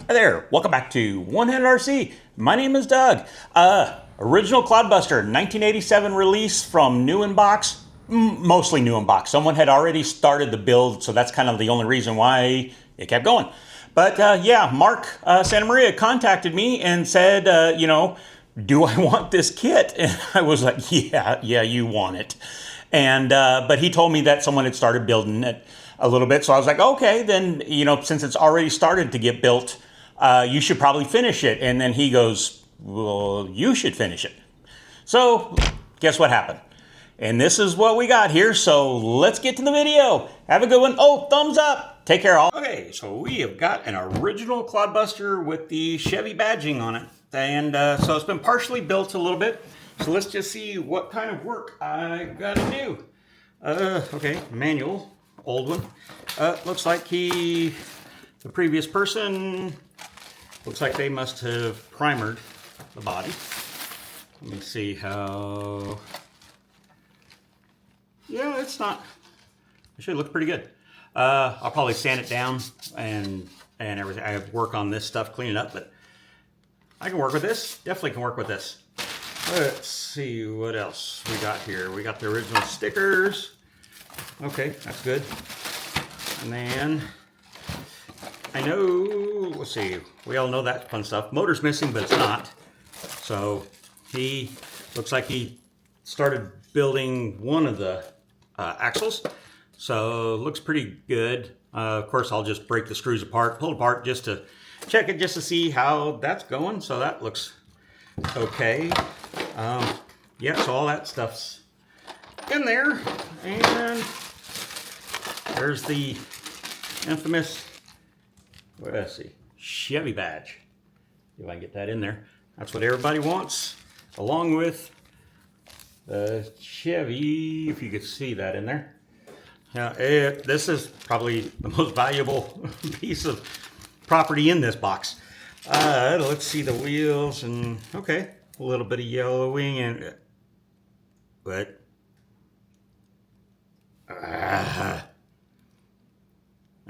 Hi there, welcome back to One Handed RC. My name is Doug. Original Clod Buster, 1987 release from new in box, mostly new in box. Someone had already started the build, so that's kind of the only reason why it kept going. But yeah, Mark Santa Maria contacted me and said, you know, do I want this kit? And I was like, yeah, you want it. And but he told me that someone had started building it a little bit, so I was like, okay, then, you know, since it's already started to get built, you should probably finish it. And then he goes, well, you should finish it. So guess what happened? And this is what we got here. So let's get to the video. Have a good one. Oh, thumbs up. Take care all. Okay, so we have got an original Clod Buster with the Chevy badging on it. And so it's been partially built a little bit. So let's just see what kind of work I gotta do. Okay, manual, old one. Looks like the previous person, looks like they must have primered the body. Let me see how, yeah, it's not, it should look pretty good. I'll probably sand it down and everything. I have work on this stuff, clean it up, but I can work with this, definitely can work with this. Let's see what else we got here. We got the original stickers. Okay, that's good. And then I know, let's see, we all know that fun stuff. Motor's missing, but it's not. So he looks like he started building one of the axles. So it looks pretty good. Of course, I'll just break the screws apart, pull it apart just to check it, just to see how that's going. So that looks okay. Yeah, so all that stuff's in there. And there's the infamous, let's see, Chevy badge. If I can get that in there. That's what everybody wants, along with the Chevy, if you could see that in there. Now, this is probably the most valuable piece of property in this box. Let's see the wheels, and okay, a little bit of yellowing, and but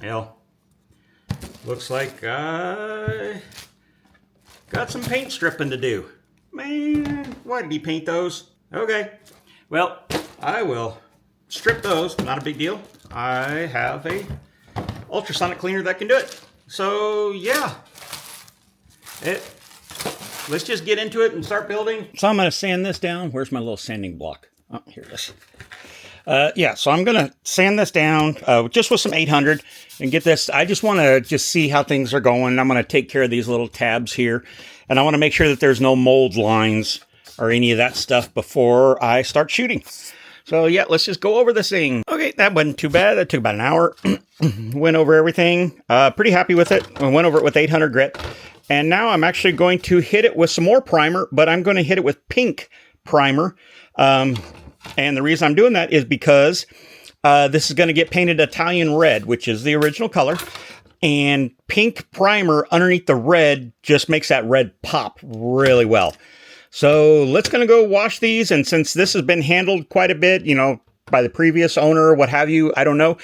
well, looks like I got some paint stripping to do. Man, why did he paint those? Okay, well, I will strip those, not a big deal. I have a ultrasonic cleaner that can do it. So yeah, let's just get into it and start building. So I'm going to sand this down. Where's my little sanding block? Oh, here it is. Yeah, so I'm going to sand this down just with some 800 and get this. I just want to just see how things are going. I'm going to take care of these little tabs here, and I want to make sure that there's no mold lines or any of that stuff before I start shooting. So yeah, let's just go over this thing. Okay, that wasn't too bad. That took about an hour. Went over everything. Pretty happy with it. I went over it with 800 grit. And now I'm actually going to hit it with some more primer, but I'm going to hit it with pink primer. And the reason I'm doing that is because this is going to get painted Italian red, which is the original color. And pink primer underneath the red just makes that red pop really well. So let's going to go wash these. And since this has been handled quite a bit, you know, by the previous owner or what have you, I don't know.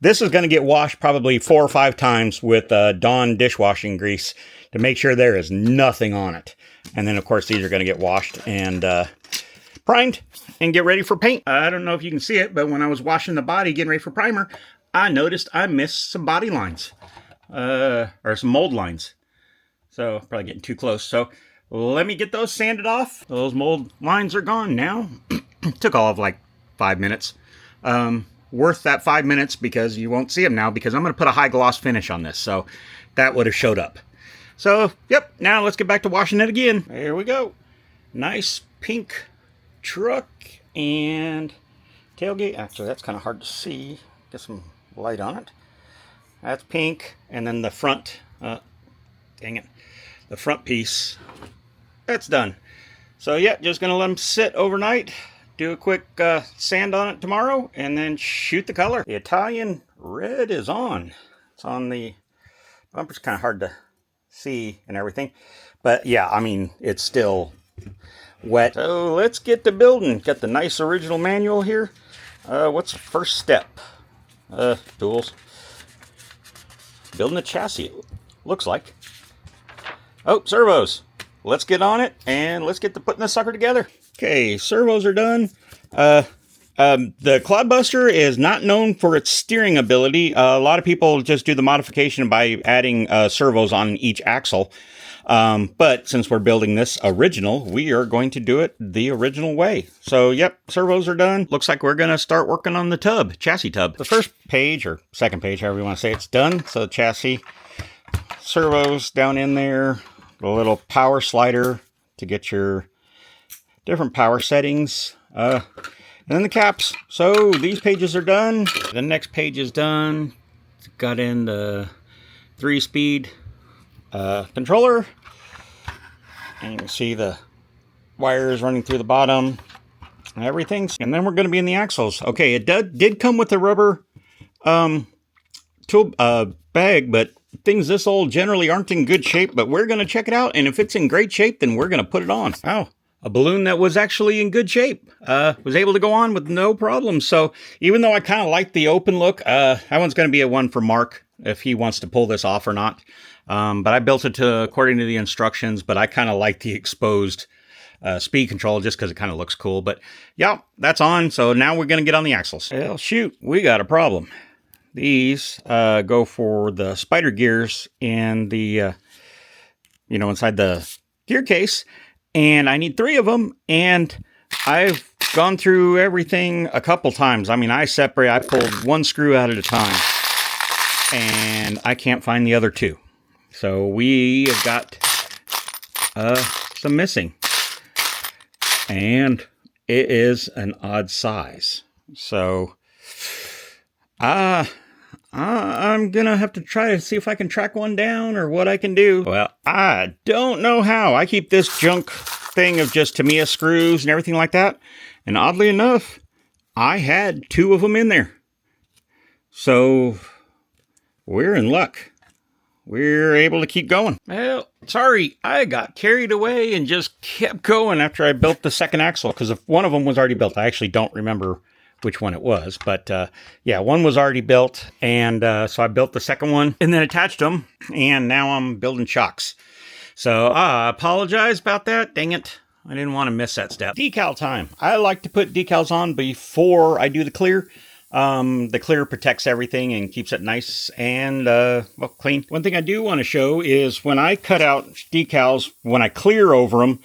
This is going to get washed probably 4 or 5 times with Dawn dishwashing grease to make sure there is nothing on it. And then, of course, these are going to get washed and primed and get ready for paint. I don't know if you can see it, but when I was washing the body, getting ready for primer, I noticed I missed some body lines or some mold lines. So probably getting too close. So let me get those sanded off. Those mold lines are gone now. Took all of like 5 minutes. Worth that 5 minutes because you won't see them now because I'm going to put a high gloss finish on this. So that would have showed up. So, yep, now let's get back to washing it again. There we go. Nice pink truck and tailgate. Actually, that's kind of hard to see. Get some light on it. That's pink. And then the front, dang it, the front piece, that's done. So, yeah, just going to let them sit overnight. Do a quick sand on it tomorrow and then shoot the color. The Italian red is on. It's on the bumper's kind of hard to see and everything. But yeah, I mean, it's still wet. So let's get to building. Got the nice original manual here. What's the first step? Tools. Building a chassis, it looks like. Oh, servos. Let's get on it and let's get to putting this sucker together. Okay, servos are done. The Clod Buster is not known for its steering ability. A lot of people just do the modification by adding servos on each axle. But since we're building this original, we are going to do it the original way. So, yep, servos are done. Looks like we're going to start working on the tub, chassis tub. The first page, or second page, however you want to say, it's done. So, chassis, servos down in there, the little power slider to get your different power settings, and then the caps. So, these pages are done. The next page is done. Got in the 3-speed controller. And you can see the wires running through the bottom and everything. And then we're going to be in the axles. Okay, it did come with a rubber tool bag, but things this old generally aren't in good shape. But we're going to check it out. And if it's in great shape, then we're going to put it on. Wow, a balloon that was actually in good shape. Was able to go on with no problem. So even though I kind of like the open look, that one's going to be a one for Mark if he wants to pull this off or not. But I built it according to the instructions, but I kind of like the exposed speed control just because it kind of looks cool. But yeah, that's on. So now we're going to get on the axles. Well, shoot, we got a problem. These go for the spider gears and the, inside the gear case. And I need 3 of them. And I've gone through everything a couple times. I mean, I pulled one screw out at a time. And I can't find the other 2. So we have got some missing. And it is an odd size. So I'm going to have to try to see if I can track one down or what I can do. Well, I don't know how. I keep this junk thing of just Tamiya screws and everything like that. And oddly enough, I had 2 of them in there. So we're in luck. We're able to keep going. Well, sorry, I got carried away and just kept going after I built the second axle, because one of them was already built. I actually don't remember which one it was, but yeah, one was already built, and so I built the second one and then attached them, and now I'm building shocks. So I apologize about that. Dang it. I didn't want to miss that step. Decal time. I like to put decals on before I do the clear. The clear protects everything and keeps it nice and, clean. One thing I do want to show is when I cut out decals, when I clear over them,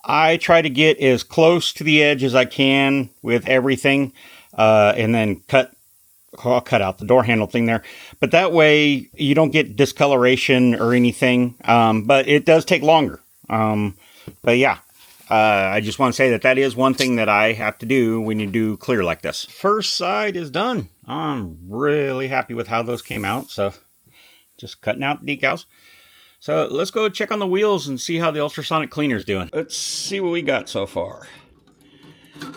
I try to get as close to the edge as I can with everything, and then I'll cut out the door handle thing there. But that way you don't get discoloration or anything. But it does take longer. But yeah. I just want to say that is one thing that I have to do when you do clear like this. First side is done. I'm really happy with how those came out. So just cutting out the decals. So let's go check on the wheels and see how the ultrasonic cleaner's doing. Let's see what we got so far.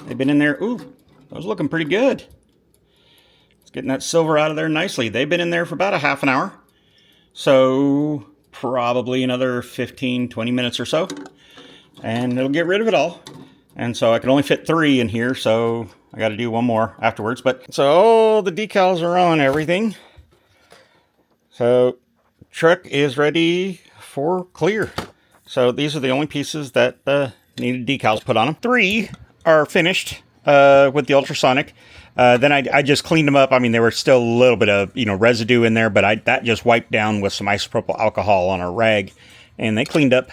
They've been in there. Ooh, those looking pretty good. It's getting that silver out of there nicely. They've been in there for about a half an hour. So probably another 15, 20 minutes or so. And it'll get rid of it all. And so I can only fit 3 in here, so I got to do one more afterwards. But so all the decals are on everything. So truck is ready for clear. So these are the only pieces that needed decals put on them. 3 are finished with the ultrasonic. Then I just cleaned them up. I mean, there was still a little bit of residue in there, but that just wiped down with some isopropyl alcohol on a rag, and they cleaned up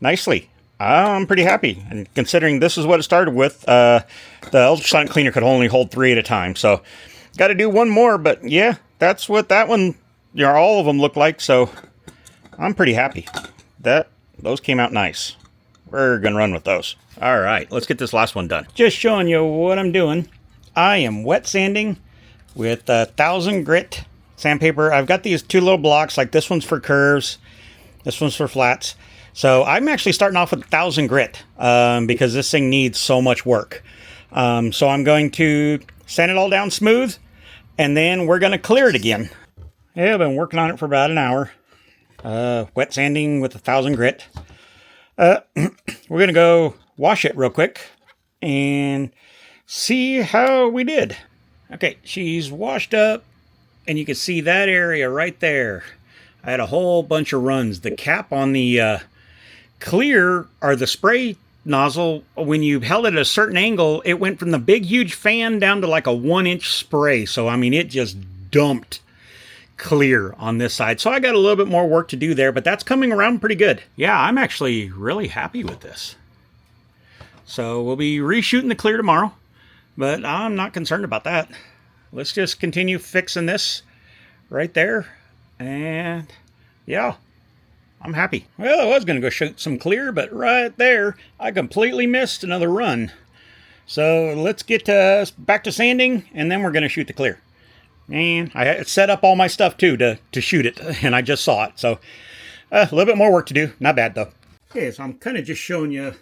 nicely. I'm pretty happy, and considering this is what it started with, the ultrasonic cleaner could only hold 3 at a time, so got to do one more, but yeah, that's what that one, all of them look like, so I'm pretty happy. Those came out nice. We're going to run with those. All right, let's get this last one done. Just showing you what I'm doing. I am wet sanding with 1000 grit sandpaper. I've got these 2 little blocks, like this one's for curves, this one's for flats. So I'm actually starting off with 1000 grit because this thing needs so much work. So I'm going to sand it all down smooth, and then we're going to clear it again. Yeah, I've been working on it for about an hour. Wet sanding with 1000 grit. We're going to go wash it real quick and see how we did. Okay, she's washed up, and you can see that area right there. I had a whole bunch of runs. The cap on the clear, or the spray nozzle, when you held it at a certain angle, it went from the big huge fan down to like a 1-inch spray. So I mean, it just dumped clear on this side. So I got a little bit more work to do there, but that's coming around pretty good. Yeah, I'm actually really happy with this. So we'll be reshooting the clear tomorrow, but I'm not concerned about that. Let's just continue fixing this right there. And yeah, I'm happy. Well, I was going to go shoot some clear, but right there, I completely missed another run. So let's get back to sanding, and then we're going to shoot the clear. And I had set up all my stuff too to shoot it, and I just saw it. So a little bit more work to do. Not bad though. Okay, so I'm kind of just showing you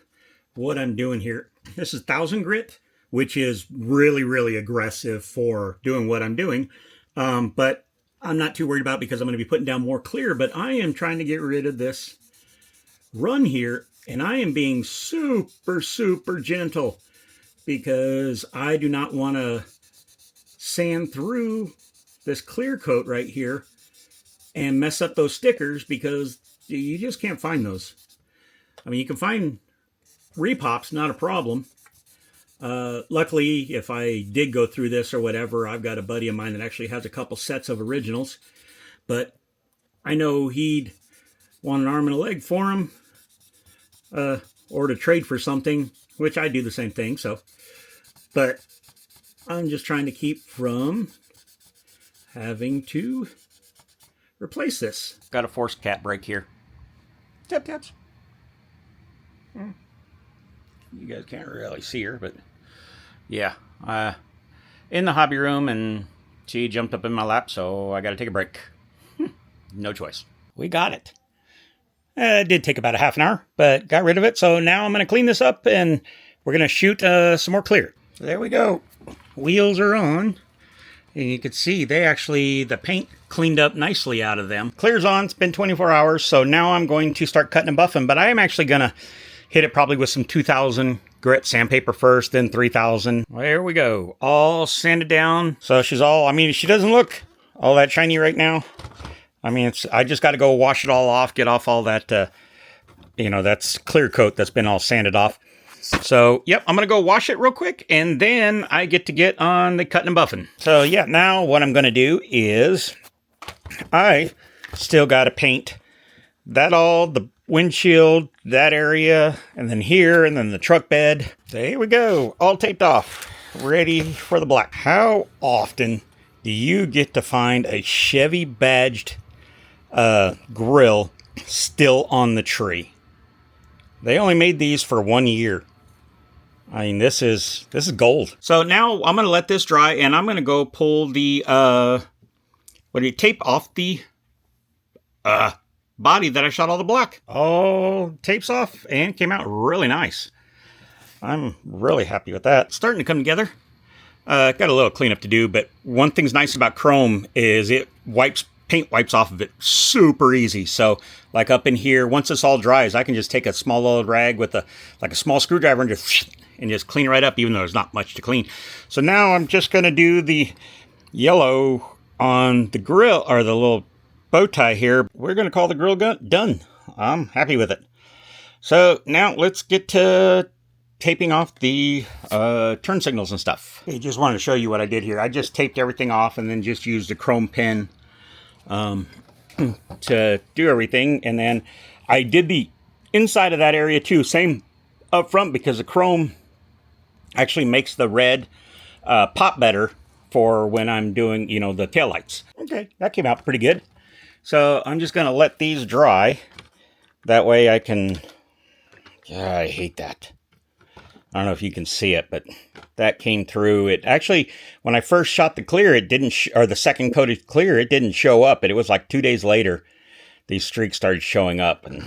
what I'm doing here. This is 1000 grit, which is really, really aggressive for doing what I'm doing. But I'm not too worried about it because I'm going to be putting down more clear, but I am trying to get rid of this run here, and I am being super, super gentle because I do not want to sand through this clear coat right here and mess up those stickers because you just can't find those. I mean, you can find repops, not a problem. Luckily, if I did go through this or whatever, I've got a buddy of mine that actually has a couple sets of originals, but I know he'd want an arm and a leg for them, or to trade for something, which I do the same thing. So, but I'm just trying to keep from having to replace this. Got a force cap break here. Tap taps. You guys can't really see her, but yeah, in the hobby room, and she jumped up in my lap, so I got to take a break. No choice. We got it. It did take about a half an hour, but got rid of it. So now I'm going to clean this up, and we're going to shoot some more clear. So there we go. Wheels are on, and you can see the paint cleaned up nicely out of them. Clear's on. It's been 24 hours, so now I'm going to start cutting and buffing, but I am actually going to hit it probably with some 2000 grit sandpaper first, then 3000. There we go. All sanded down. So she's all, I mean, she doesn't look all that shiny right now. I mean, I just got to go wash it all off, get off all that, that's clear coat that's been all sanded off. So, yep, I'm going to go wash it real quick, and then I get to get on the cutting and buffing. So, yeah, now what I'm going to do is I still got to paint the windshield, that area, and then here, and then the truck bed. So here we go, all taped off, ready for the black. How often do you get to find a Chevy badged grill still on the tree? They only made these for 1 year. I mean, this is gold. So now I'm going to let this dry, and I'm going to go pull the tape off the body that I shot all the black. All tapes off and came out really nice. I'm really happy with that. It's starting to come together. Got a little cleanup to do, but one thing's nice about chrome is paint wipes off of it super easy. So like up in here, once this all dries, I can just take a small little rag with a small screwdriver and just clean right up, even though there's not much to clean. So now I'm just going to do the yellow on the grill, or the little bow tie here. We're going to call the grill done. I'm happy with it. So now let's get to taping off the turn signals and stuff. I just wanted to show you what I did here. I just taped everything off and then just used a chrome pen to do everything. And then I did the inside of that area too, same up front, because the chrome actually makes the red pop better for when I'm doing, the taillights. Okay, that came out pretty good. So I'm just going to let these dry. That way I can... Yeah, I hate that. I don't know if you can see it, but that came through. It actually, when I first shot the clear, it didn't, or the second coated clear, it didn't show up. But it was like 2 days later, these streaks started showing up. And,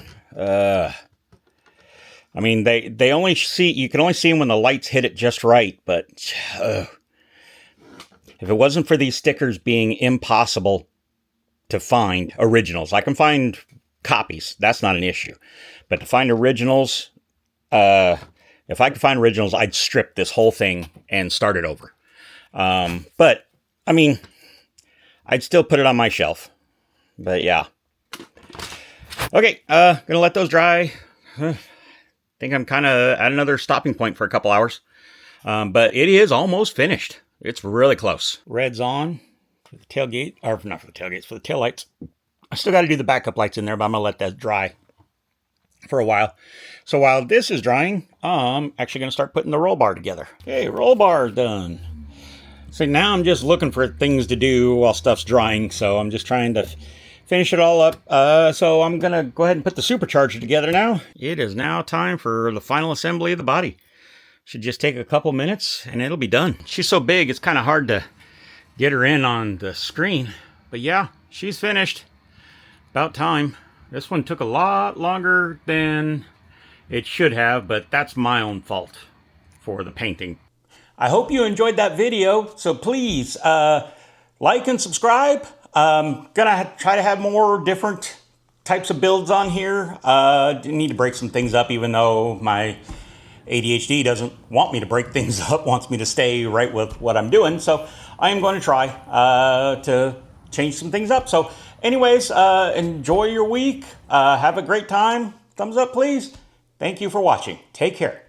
I mean, they only see, you can only see them when the lights hit it just right. But if it wasn't for these stickers being impossible to find originals, I can find copies. That's not an issue. But to find originals, if I could find originals, I'd strip this whole thing and start it over. But, I mean, I'd still put it on my shelf. But, yeah. Okay, gonna let those dry. I think I'm kind of at another stopping point for a couple hours. But it is almost finished. It's really close. Red's on for the tailgate, or not for the tailgates, for the taillights. I still got to do the backup lights in there, but I'm going to let that dry for a while. So while this is drying, I'm actually going to start putting the roll bar together. Okay, roll bar is done. So now I'm just looking for things to do while stuff's drying. So I'm just trying to finish it all up. So I'm going to go ahead and put the supercharger together now. It is now time for the final assembly of the body. Should just take a couple minutes and it'll be done. She's so big, it's kind of hard to get her in on the screen. But yeah, she's finished. About time. This one took a lot longer than it should have, but that's my own fault for the painting. I hope you enjoyed that video, so please like and subscribe. I'm gonna try to have more different types of builds on here. Need to break some things up, even though my ADHD doesn't want me to break things up, wants me to stay right with what I'm doing. So I am going to try to change some things up. So anyways, enjoy your week. Have a great time. Thumbs up, please. Thank you for watching. Take care.